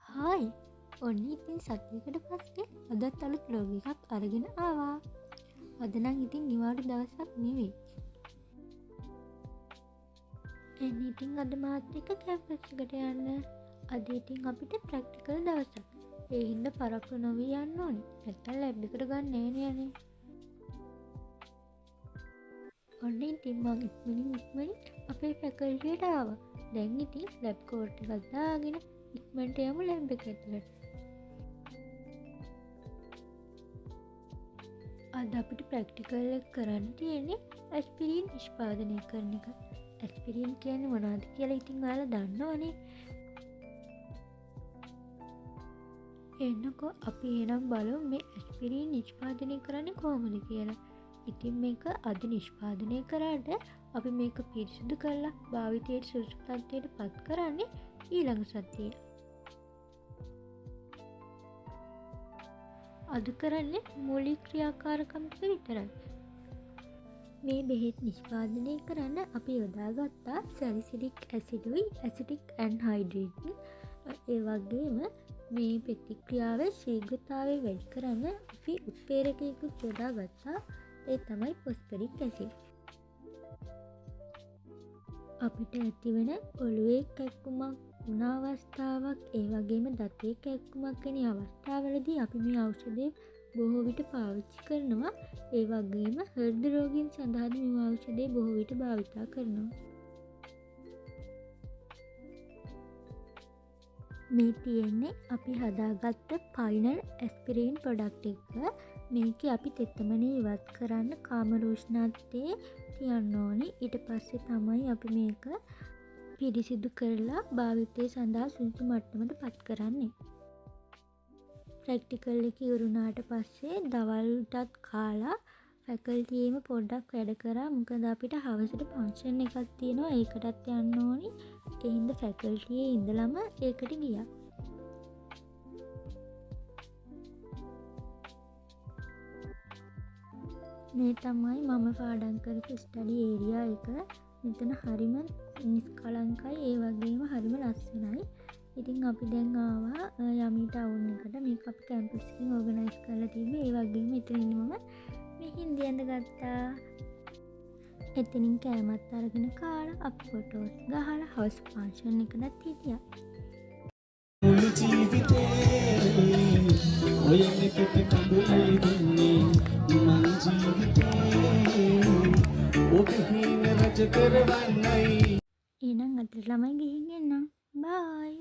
Hi ඔන්න ඉතින් සතියකට පස්සේ අදත් අලුත් බ්ලොග් එකක් අරගෙන ආවා. අද නම් ඉතින් නිවාඩු දවසක් නෙවෙයි. එන්න ඉතින් අද මාත් එක්ක කැම්පස් එකට යන්න. අද ඉතින් අපිට ප්‍රැක්ටිකල් දවසක්. ඒ හින්දා පරක්කු නොවී යන්න ඕනේ. නැත්තම් ලැබ් එකට ගන්න නෑනේ යන්නේ. ඔන්න ඉතින් මම ඉක්මනින් අපේ ෆැකල්ටියට ආවා. දැන් ඉතින් ලැබ් කෝට් එකක් දාගෙන ඉක්මනට යමු ලැබ් එක ඇතුළට. අද අපිට ප්‍රැක්ටිකල් එක කරන්න තියෙන්නේ ඇස්පිරින් නිෂ්පාදනය කරන එක. ඇස්පිරින් කියන්නේ මොනවද කියලා ඉතින් ඔයාලා දන්නවනේ. එන්නකෝ අපි එහෙනම් බලමු මේ ඇස්පිරින් නිෂ්පාදනය කරන්නේ කොහොමද කියලා. ඉතින් මේක අද නිෂ්පාදනය කරාට අපි මේක පිරිසිදු කරලා භාවිතයට සුදුසු තත්ත්වයට පත් කරන්නේ ඊළඟ සතියේ. අද කරන්නේ මූලික ක්‍රියාකාරකම් ටික විතරයි. මේ බෙහෙත් නිෂ්පාදනය කරන්න අපි යොදාගත්තා සැලිසිලික් ඇසිඩුයි ඇසිටික් ඇන්හයිඩ්‍රේට්. ඒ වගේම මේ ප්‍රතික්‍රියාවේ ශීඝ්‍රතාවය වැඩි කරන්න අපි උත්ප්‍රේරකයකුත් යොදාගත්තා. ඒ තමයි ෆොස්ෆරික් ඇසිඩ්. අපිට ඇතිවන ඔළුවේ කැක්කුමක් වුණ අවස්ථාවක් ඒ වගේම දතේ කැක්කුමක් වෙන අවස්ථාවලදී අපි මේ ඖෂධය බොහෝ විට පාවිච්චි කරනවා. ඒ වගේම හෘද රෝගීන් සඳහා මේ ඖෂධය බොහෝ විට භාවිතා කරනවා. මේ තියෙන්නේ අපි හදාගත්ත ෆයිනල් ඇස්පිරින් ප්‍රොඩක්ට් එක. මේකේ අපි තෙතමනේ ඉවත් කරන්න කාම රෝෂ්ණත්වයේ තියන්න ඕනේ. ඊට පස්සේ තමයි අපි මේක පිරිසිදු කරලා භාවිතය සඳහා සුදුසු මට්ටමට පත් කරන්නේ. ප්‍රැක්ටිකල් එක ඉවරුණාට පස්සේ දවල්ටත් කාලා ෆැකල්ටියේම පොඩ්ඩක් වැඩ කරා. මොකද අපිට හවසට ෆන්ක්ෂන් එකක් තියෙනවා. ඒකටත් යන්න ඕනි. ඒ හින්දා ෆැකල්ටියේ ඉඳලම ඒකට ගියා. මේ තමයි මම පාඩම් කරපු ස්ටඩි ඒරියා එක. මෙතන හරිම නිස්කලංකයි ඒ වගේම හරිම ලස්සනයි. ඉතින් අපි දැන් ආවා යමි ටවුන් එකට. මේක අපි කැම්පස් එකෙන් ඕගනයිස් කරලා තිබ්බේ. ඒ වගේම එතනින් මම මෙහින් දියඳ ගත්තා. එතනින් කෑමත් අරගෙන කාලා අපි ෆොටෝස් ගහලා හවස් ෆන්ක්ෂන් එකකට හිටියා. මුළු ජීවිතේ ඔය මෙකට කඳුලේ දුන්නේ මං ජීවිතේ ඔබ හින රජ කරවන්නයි. එහෙනම් අද ළමයි ගිහින් එන්නම්. බයි.